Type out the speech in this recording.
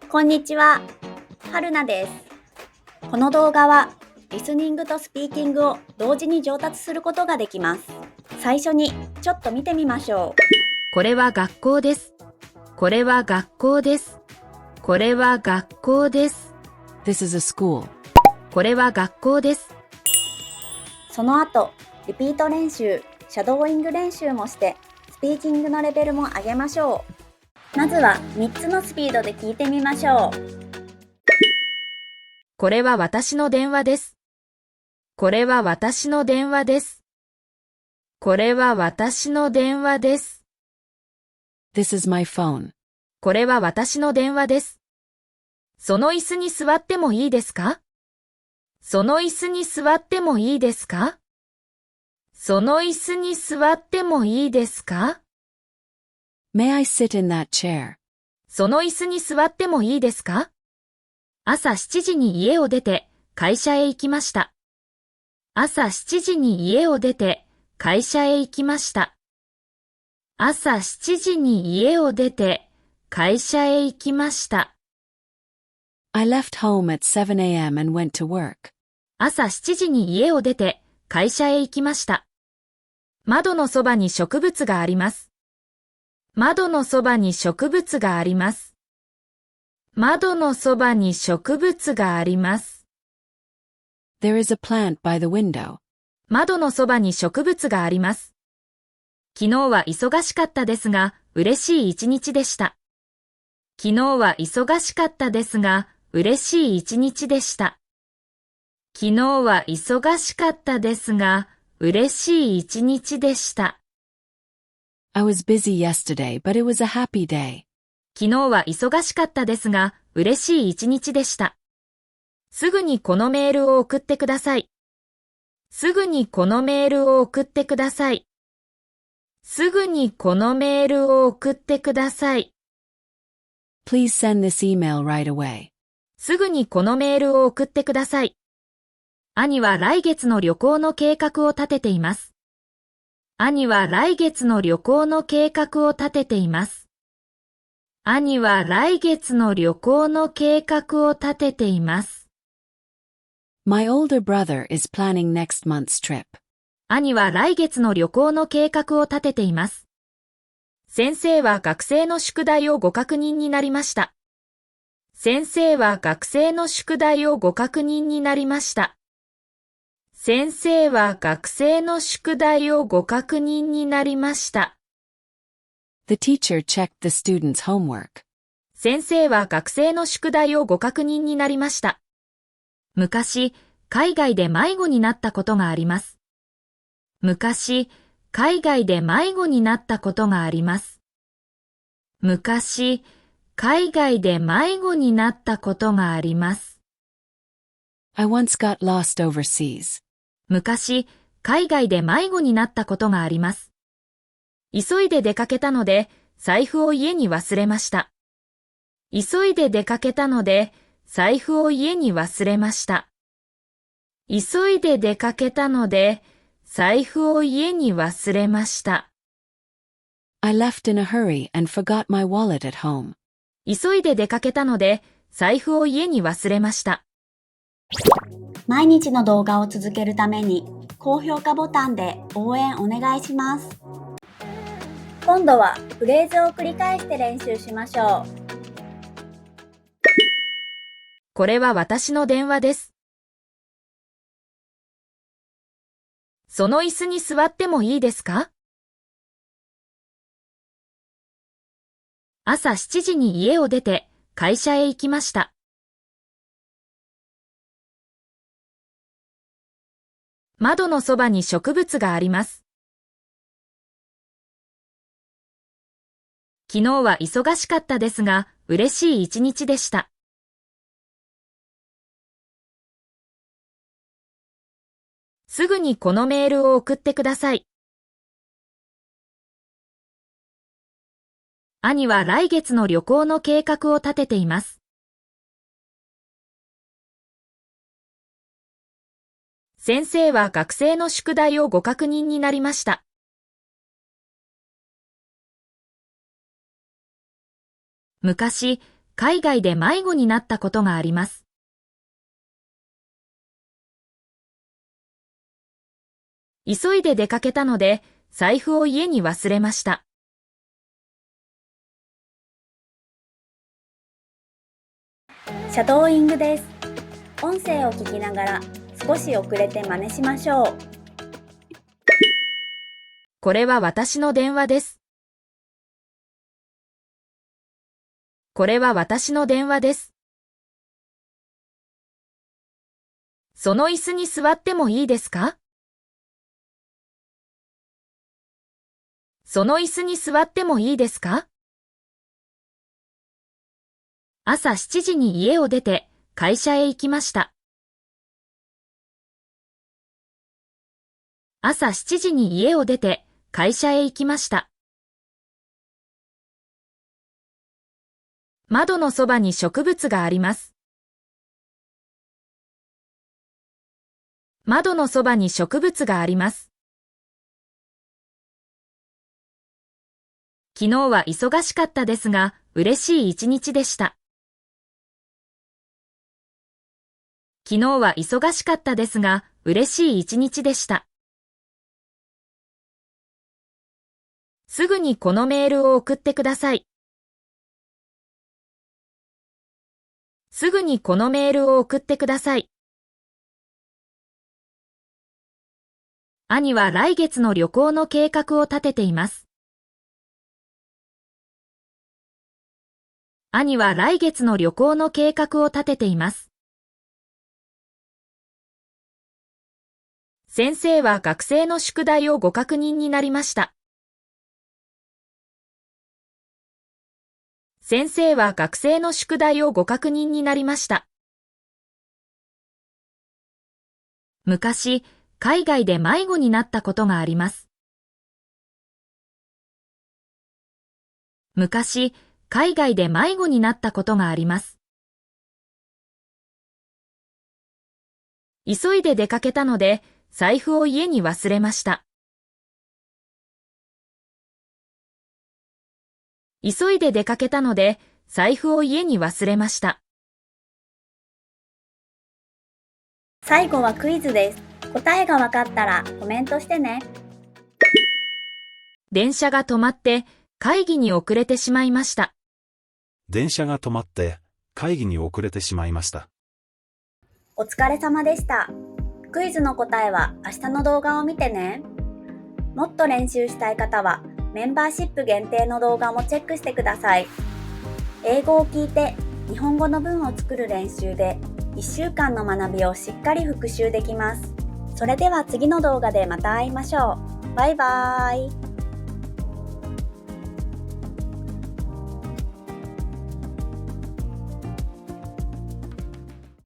こんにちは、はるなです。この動画はリスニングとスピーキングを同時に上達することができます。最初にちょっと見てみましょう。これは学校です。これは学校です。これは学校です。This is a school. これは学校です。その後、リピート練習、シャドーイング練習もしてスピーキングのレベルも上げましょう。まずは3つのスピードで聞いてみましょう。これは私の電話です。これは私の電話です。これは私の電話です。This is my phone. これは私の電話です。その椅子に座ってもいいですか？その椅子に座ってもいいですか？その椅子に座ってもいいですか？ May I sit in that chair? その椅子に座ってもいいですか？朝7時に家を出て会社へ行きました。朝7時に家を出て会社へ行きました。朝7時に家を出て会社へ行きました。I left home at 7 a.m. and went to work. 朝7時に家を出て会社へ行きました。窓のそばに植物があります。窓のそばに植物があります。窓のそばに植物があります。There is a plant by the window. 窓のそばに植物があります。昨日は忙しかったですが、嬉しい一日でした。昨日は忙しかったですが、嬉しい一日でした。昨日は忙しかったですが、嬉しい一日でした。I was busy yesterday, but it was a happy day. 昨日は忙しかったですが、嬉しい一日でした。すぐにこのメールを送ってください。すぐにこのメールを送ってください。すぐにこのメールを送ってください。Please send this email right away. すぐにこのメールを送ってください。兄は来月の旅行の計画を立てています。兄は来月の旅行の計画を立てています。兄は来月の旅行の計画を立てています。My older brother is planning next month's trip. 兄は来月の旅行の計画を立てています。先生は学生の宿題をご確認になりました。先生は学生の宿題をご確認になりました。先生は学生の宿題をご確認になりました。The teacher checked the student's homework. 先生は学生の宿題をご確認になりました。昔、海外で迷子になったことがあります。昔、海外で迷子になったことがあります。昔、海外で迷子になったことがあります。I once got lost overseas. 昔、海外で迷子になったことがあります。急いで出かけたので、財布を家に忘れました。急いで出かけたので、財布を家に忘れました。急いで出かけたので、財布を家に忘れました。I left in a hurry and forgot my wallet at home. 急いで出かけたので、財布を家に忘れました。毎日の動画を続けるために高評価ボタンで応援お願いします。今度はフレーズを繰り返して練習しましょう。これは私の電話です。その椅子に座ってもいいですか？朝7時に家を出て会社へ行きました。窓のそばに植物があります。昨日は忙しかったですが、嬉しい一日でした。すぐにこのメールを送ってください。兄は来月の旅行の計画を立てています。先生は学生の宿題をご確認になりました。昔、海外で迷子になったことがあります。急いで出かけたので、財布を家に忘れました。シャドーイングです。音声を聞きながら少し遅れて真似しましょう。これは私の電話です。これは私の電話です。その椅子に座ってもいいですか？その椅子に座ってもいいですか？朝7時に家を出て会社へ行きました。朝7時に家を出て会社へ行きました。窓のそばに植物があります。窓のそばに植物があります。昨日は忙しかったですが、嬉しい一日でした。昨日は忙しかったですが、嬉しい一日でした。すぐにこのメールを送ってください。すぐにこのメールを送ってください。兄は来月の旅行の計画を立てています。兄は来月の旅行の計画を立てています。先生は学生の宿題をご確認になりました。先生は学生の宿題をご確認になりました。昔、海外で迷子になったことがあります。昔、海外で迷子になったことがあります。急いで出かけたので、財布を家に忘れました。急いで出かけたので、財布を家に忘れました。最後はクイズです。答えがわかったらコメントしてね。電車が止まって会議に遅れてしまいました。電車が止まって会議に遅れてしまいました。お疲れ様でした。クイズの答えは明日の動画を見てね。もっと練習したい方はメンバーシップ限定の動画もチェックしてください。英語を聞いて日本語の文を作る練習で1週間の学びをしっかり復習できます。それでは次の動画でまた会いましょう。バイバーイ。